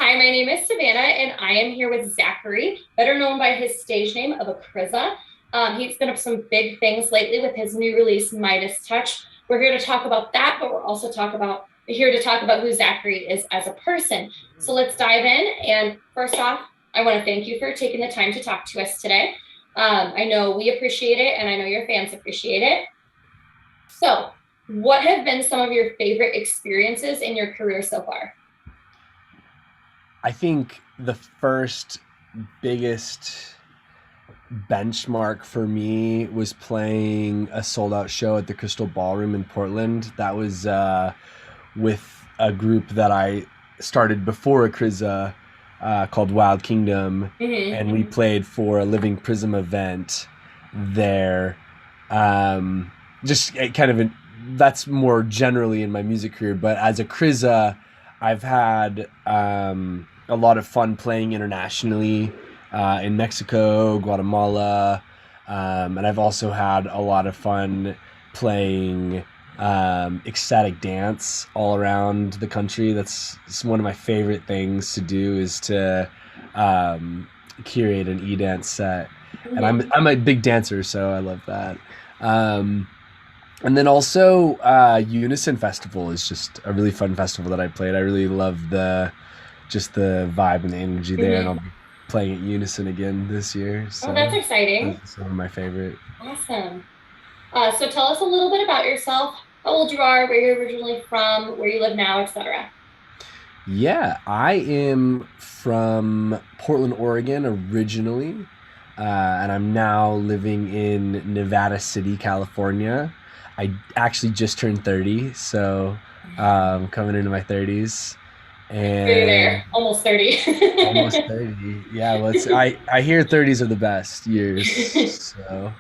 Hi, my name is Savannah, and I am here with Zachary, better known by his stage name of Akriza. He's been up some big things lately with his new release, Midas Touch. We're here to talk about that, but we're also here to talk about who Zachary is as a person. So let's dive in. And first off, I want to thank you for taking the time to talk to us today. I know we appreciate it, and I know your fans appreciate it. So, what have been some of your favorite experiences in your career so far? I think the first biggest benchmark for me was playing a sold out show at the Crystal Ballroom in Portland. That was with a group that I started before Akriza called Wild Kingdom, and we played for a Living Prism event there. Just kind of that's more generally in my music career, but as Akriza, I've had a lot of fun playing internationally in Mexico, Guatemala, and I've also had a lot of fun playing ecstatic dance all around the country. It's one of my favorite things to do is to curate an e-dance set, and I'm a big dancer, so I love that. And then also Unison Festival is just a really fun festival that I played. I really love the vibe and the energy there, and I'll be playing at Unison again this year. Oh, that's So exciting. that's some of my favorite. Awesome. So tell us a little bit about yourself, how old you are, where you're originally from, where you live now, etc. Yeah, I am from Portland, Oregon originally, and I'm now living in Nevada City, California. I actually just turned 30, so coming into my 30s, You're there, and almost 30. almost 30. Yeah, well, I hear 30s are the best years. So,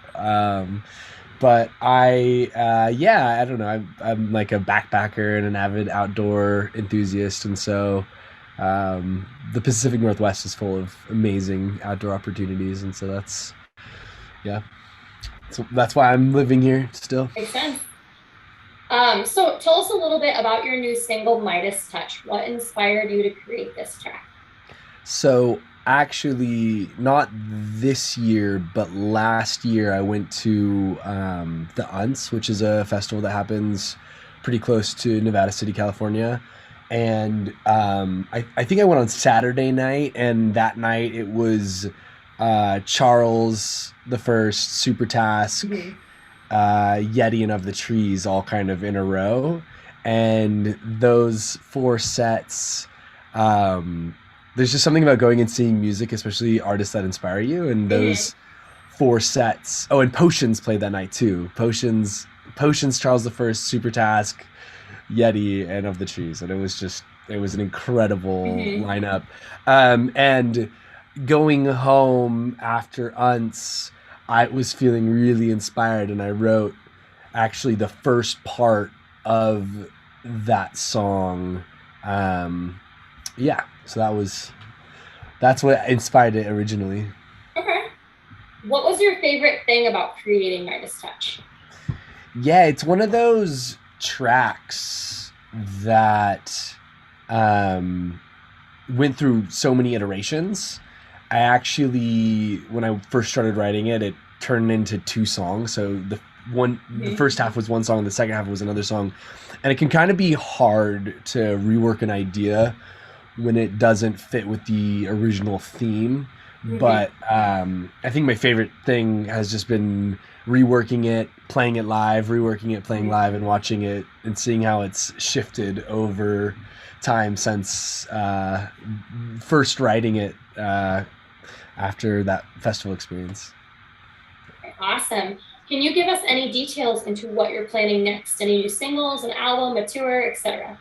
but yeah, I don't know. I'm like a backpacker and an avid outdoor enthusiast, and so the Pacific Northwest is full of amazing outdoor opportunities, and so yeah, so that's why I'm living here still. Makes sense. So tell us a little bit about your new single, Midas Touch. What inspired you to create this track? So actually, not this year, but last year I went to the UNTS, which is a festival that happens pretty close to Nevada City, California. And I think I went on Saturday night, and that night it was Charles the First, Super Task, Yeti, and Of the Trees all kind of in a row. And those four sets, there's just something about going and seeing music, especially artists that inspire you. And those four sets. Oh, and Potions played that night too. Potions, Charles the First, Super Task, Yeti, and Of the Trees, and it was an incredible lineup. And going home after Unts, I was feeling really inspired, and I wrote actually the first part of that song. Yeah, so that's what inspired it originally. Okay. What was your favorite thing about creating Midas Touch? Yeah, it's one of those tracks that um, went through so many iterations. I actually, when I first started writing it, it turned into two songs. So the first half was one song, the second half was another song, and it can kind of be hard to rework an idea when it doesn't fit with the original theme. But I think my favorite thing has just been reworking it, playing it live, reworking it, playing live, and watching it and seeing how it's shifted over time since first writing it after that festival experience. Awesome. Can you give us any details into what you're planning next? Any new singles, an album, a tour, etc.?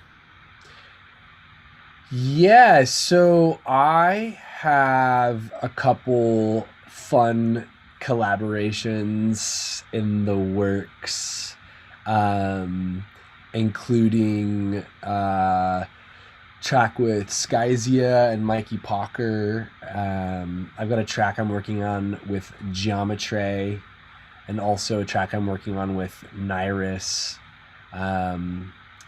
Yeah, so I have a couple fun collaborations in the works, um, including track with Skyzia and Mikey Pocker. I've got a track I'm working on with Geometry, and also a track I'm working on with Nyrus. I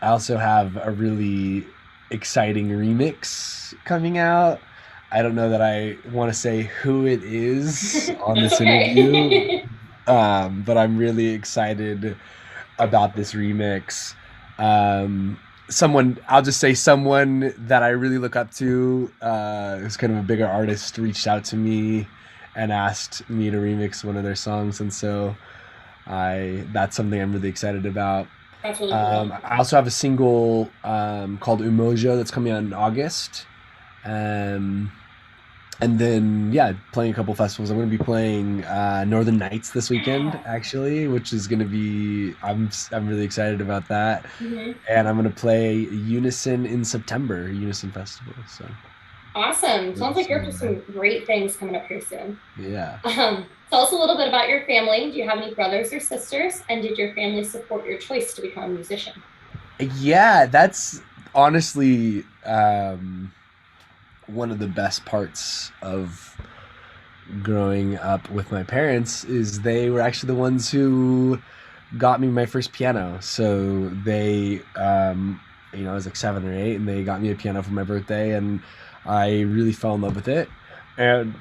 also have a really exciting remix coming out. I don't know that I want to say who it is on That's this interview, okay. but I'm really excited about this remix. Um, I'll just say someone that I really look up to, who's kind of a bigger artist, reached out to me and asked me to remix one of their songs, and so that's something I'm really excited about. That's really cool. I also have a single called Umoja that's coming out in August. Um, and then, yeah, playing a couple festivals. I'm going to be playing Northern Nights this weekend, Yeah. actually, which is going to be, I'm really excited about that. Mhm. And I'm going to play Unison in September, Unison Festival. So, Awesome. really Sounds like you're for excited about it. some great things coming up here soon. Yeah. Tell us a little bit about your family. Do you have any brothers or sisters? And did your family support your choice to become a musician? Yeah, that's honestly one of the best parts of growing up with my parents is they were actually the ones who got me my first piano. So I was like 7 or 8, and they got me a piano for my birthday, and I really fell in love with it. And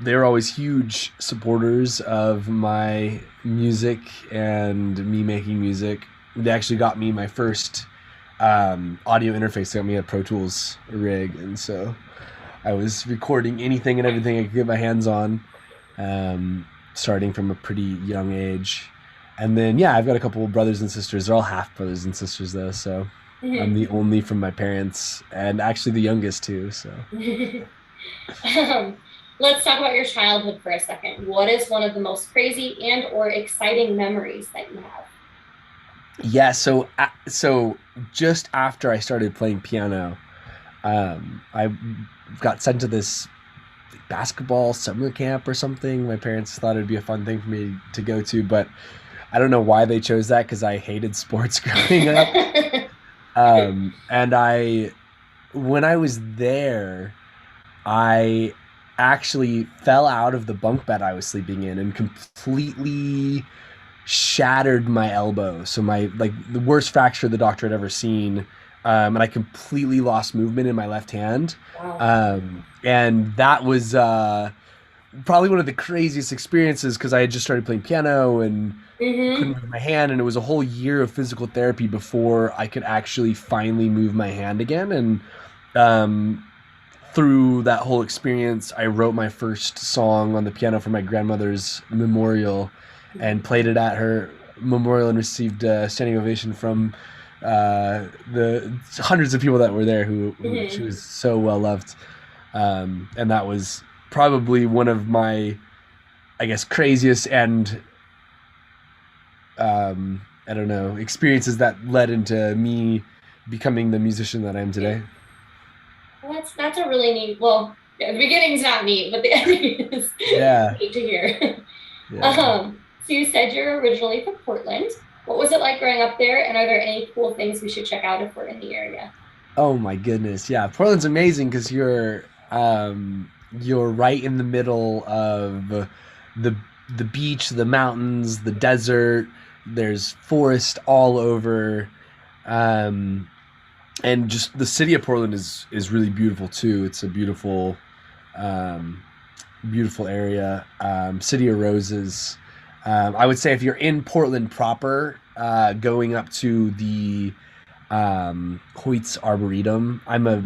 they were always huge supporters of my music and me making music. They actually got me my first audio interface. They got me a Pro Tools rig, and so I was recording anything and everything I could get my hands on, starting from a pretty young age. And then, yeah, I've got a couple of brothers and sisters. They're all half brothers and sisters, though. So I'm Mhm. the only from my parents, and actually the youngest, too. So, um, let's talk about your childhood for a second. What is one of the most crazy and or exciting memories that you have? yeah. So just after I started playing piano, I got sent to this basketball summer camp or something. My parents thought it'd be a fun thing for me to go to, but I don't know why they chose that because I hated sports growing up. And when I was there, I actually fell out of the bunk bed I was sleeping in and completely shattered my elbow. So my like the worst fracture the doctor had ever seen, and I completely lost movement in my left hand. Wow. And that was probably one of the craziest experiences because I had just started playing piano and couldn't Hmm. move my hand, and it was a whole year of physical therapy before I could actually finally move my hand again. And um, through that whole experience, I wrote my first song on the piano for my grandmother's memorial and played it at her memorial and received a standing ovation from the hundreds of people that were there who she Hmm. was so well loved. And that was probably one of my, I guess, craziest and I don't know, experiences that led into me becoming the musician that I am Yeah. today. Well, that's a really neat. Well, yeah, the beginning's not neat, but the ending is Yeah, neat to hear. yeah. So you said you're originally from Portland. What was it like growing up there? And are there any cool things we should check out if we're in the area? Oh my goodness. Yeah, Portland's amazing because you're right in the middle of the the beach, the mountains, the desert. There's forest all over. Um, and just the city of Portland is really beautiful too. It's a um, beautiful area. City of Roses. I would say if you're in Portland proper, going up to the Hoyt's Arboretum. I'm a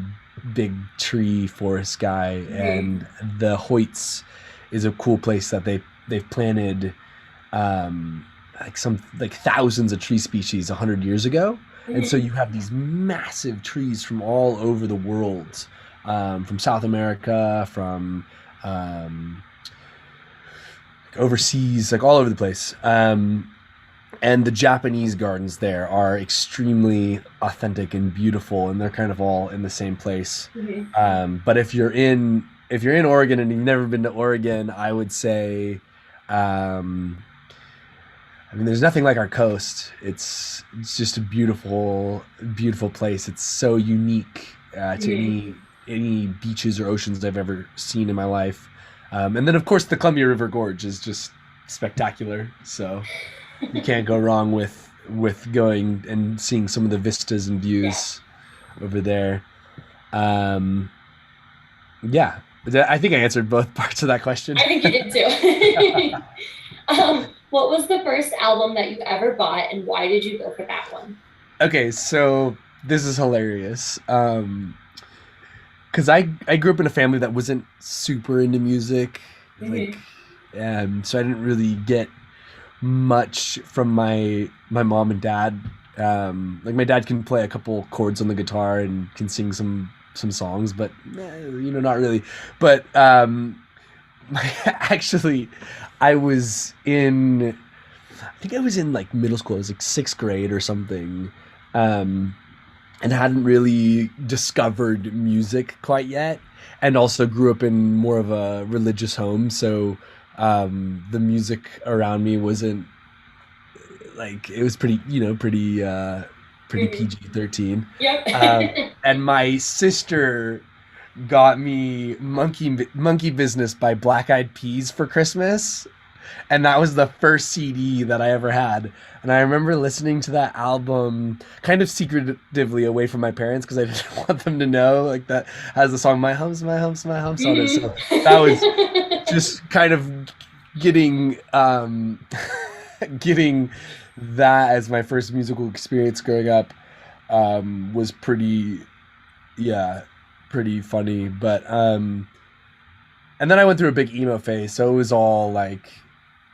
big tree forest guy, Hmm. and the Hoyts is a cool place that they've planted like thousands of tree species 100 years ago, and so Hmm. you have these massive trees from all over the world, from South America, from um, overseas, like all over the place. And the Japanese gardens there are extremely authentic and beautiful, and they're kind of all in the same place. Hmm. But if you're in Oregon and you've never been to Oregon, I would say, um, I mean, there's nothing like our coast. It's just a beautiful place. It's so unique to Hmm. any beaches or oceans I've ever seen in my life. And then, of course, the Columbia River Gorge is just spectacular. So you can't go wrong with going and seeing some of the vistas and Yeah. views over there. Um, yeah, I think I answered both parts of that question. I think you did too. What was the first album that you ever bought, and why did you go for that one? Okay, so this is hilarious. Because I grew up in a family that wasn't super into music, like, Hmm. so I didn't really get much from my mom and dad. Like my dad can play a couple chords on the guitar and can sing some songs, but not really. But actually, I was in I think I was in like middle school. I was like sixth grade or something, um, and hadn't really discovered music quite yet. And also grew up in more of a religious home, so the music around me wasn't like it was pretty, pretty Hmm. PG-13. Yep. And my sister got me Monkey Business by Black Eyed Peas for Christmas, and that was the first CD that I ever had. And I remember listening to that album kind of secretively away from my parents because I didn't want them to know, like that has the song My Humps on it. So that was just kind of getting getting that as my first musical experience growing up was pretty, yeah, pretty funny. But and then I went through a big emo phase, so it was all like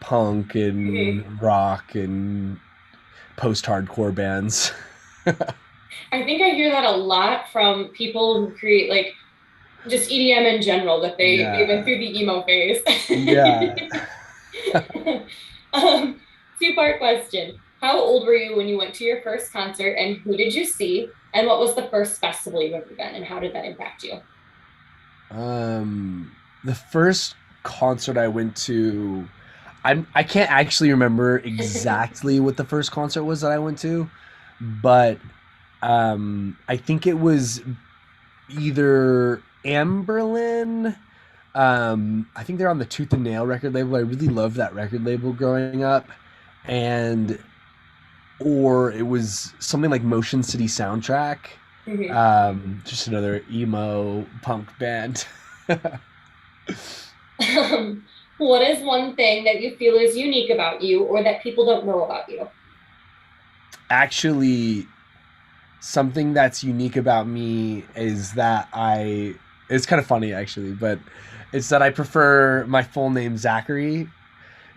punk Mhm. and rock and post-hardcore bands. I think I hear that a lot from people who create like just EDM in general, that they went Yeah, through the emo phase. yeah. um, Two-part question. How old were you when you went to your first concert, and who did you see? And what was the first festival you've ever been, and how did that impact you? The first concert I went to, I can't actually remember exactly what the first concert was that I went to, but I think it was either Amberlin. I think they're on the Tooth and Nail record label. I really loved that record label growing up, and or it was something like Motion City Soundtrack. Mhm. Just another emo punk band. What is one thing that you feel is unique about you, or that people don't know about you? Actually, something that's unique about me is that it's kind of funny actually, but it's that I prefer my full name Zachary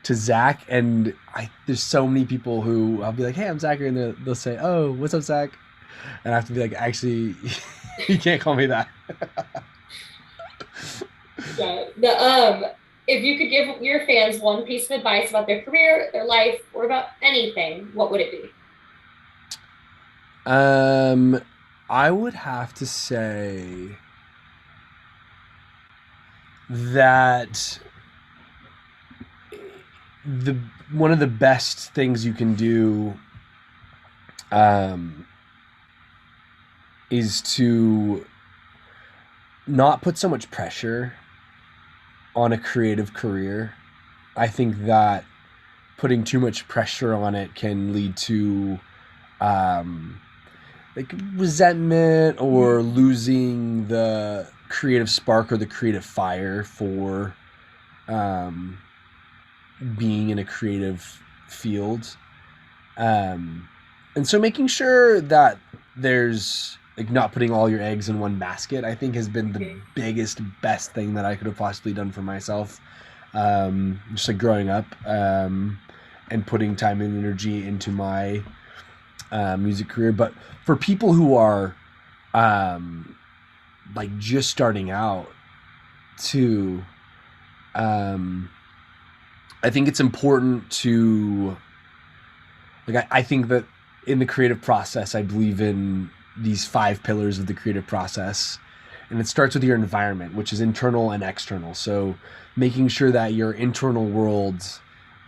to Zach, and there's so many people who I'll be like, "Hey, I'm Zachary," and they'll say, "Oh, what's up, Zach?" And I have to be like, "Actually, you can't call me that." Yeah. If you could give your fans one piece of advice about their career, their life, or about anything, what would it be? Um, I would have to say that the one of the best things you can do um, is to not put so much pressure on a creative career. I think that putting too much pressure on it can lead to um, like resentment or Mhm. losing the creative spark or the creative fire for um, being in a creative field. Um, and so making sure that there's like not putting all your eggs in one basket, I think has been the Mhm. biggest, best thing that I could have possibly done for myself. Just like growing up and putting time and energy into my music career. But for people who are um, like just starting out too, um, I think it's important to like I think that in the creative process, I believe in these five pillars of the creative process. And it starts with your environment, which is internal and external. So making sure that your internal world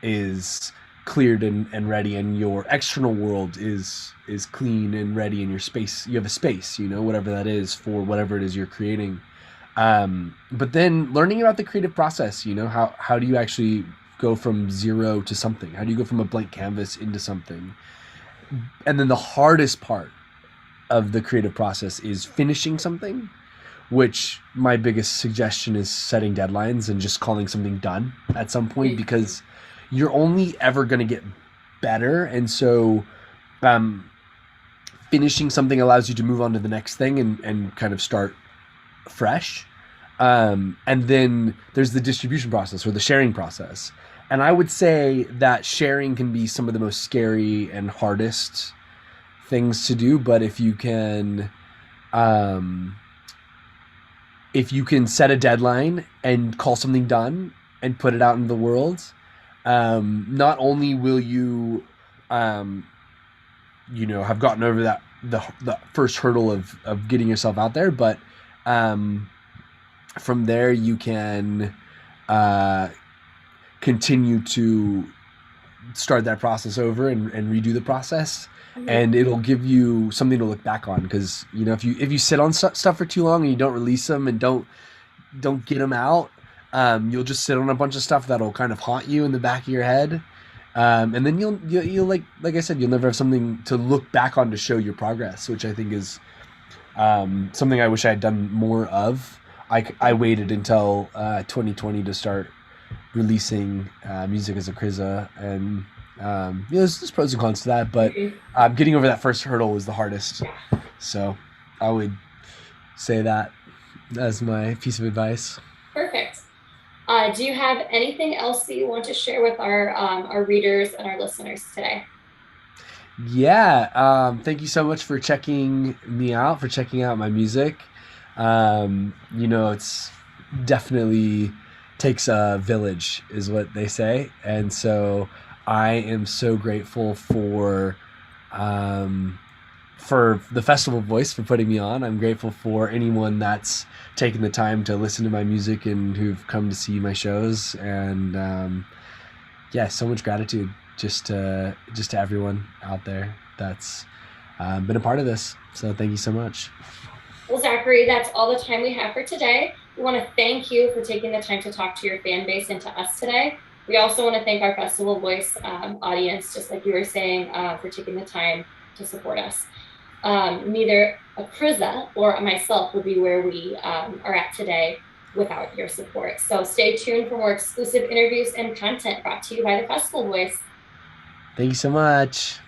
is cleared and ready, and your external world is clean and ready, and your space, you have a space, whatever that is for whatever it is you're creating. But then learning about the creative process, how do you actually go from zero to something? How do you go from a blank canvas into something? And then the hardest part of the creative process is finishing something. which my biggest suggestion is setting deadlines and just calling something done at some point, because you're only ever going to get better. And so um, finishing something allows you to move on to the next thing and kind of start fresh. And then there's the distribution process or the sharing process. And I would say that sharing can be some of the most scary and hardest things to do. But um, if you can set a deadline and call something done and put it out into the world, not only will you, um, have gotten over the first hurdle of getting yourself out there, but um, from there you can uh, continue to start that process over and redo the process, and it'll give you something to look back on. Because if you sit on stuff for too long and you don't release them and don't get them out, you'll just sit on a bunch of stuff that'll kind of haunt you in the back of your head, and then you'll like I said, you'll never have something to look back on to show your progress, which I think is something I wish I had done more of. I waited until 2020 to start releasing music as Akriza, and there's pros and cons to that, but getting over that first hurdle was the hardest. So I would say that as my piece of advice. Perfect. Do you have anything else that you want to share with our readers and our listeners today? Yeah, thank you so much for checking me out, for checking out my music. It's definitely takes a village, is what they say, and so I am so grateful for the Festival Voice for putting me on. I'm grateful for anyone that's taken the time to listen to my music and who've come to see my shows, and so much gratitude just to everyone out there that's been a part of this. So thank you so much. Well, Zachary, that's all the time we have for today. We want to thank you for taking the time to talk to your fan base and to us today. We also want to thank our Festival Voice audience, just like you were saying, for taking the time to support us. Neither Akriza or myself would be where we are at today without your support. So stay tuned for more exclusive interviews and content brought to you by the Festival Voice. Thank you so much.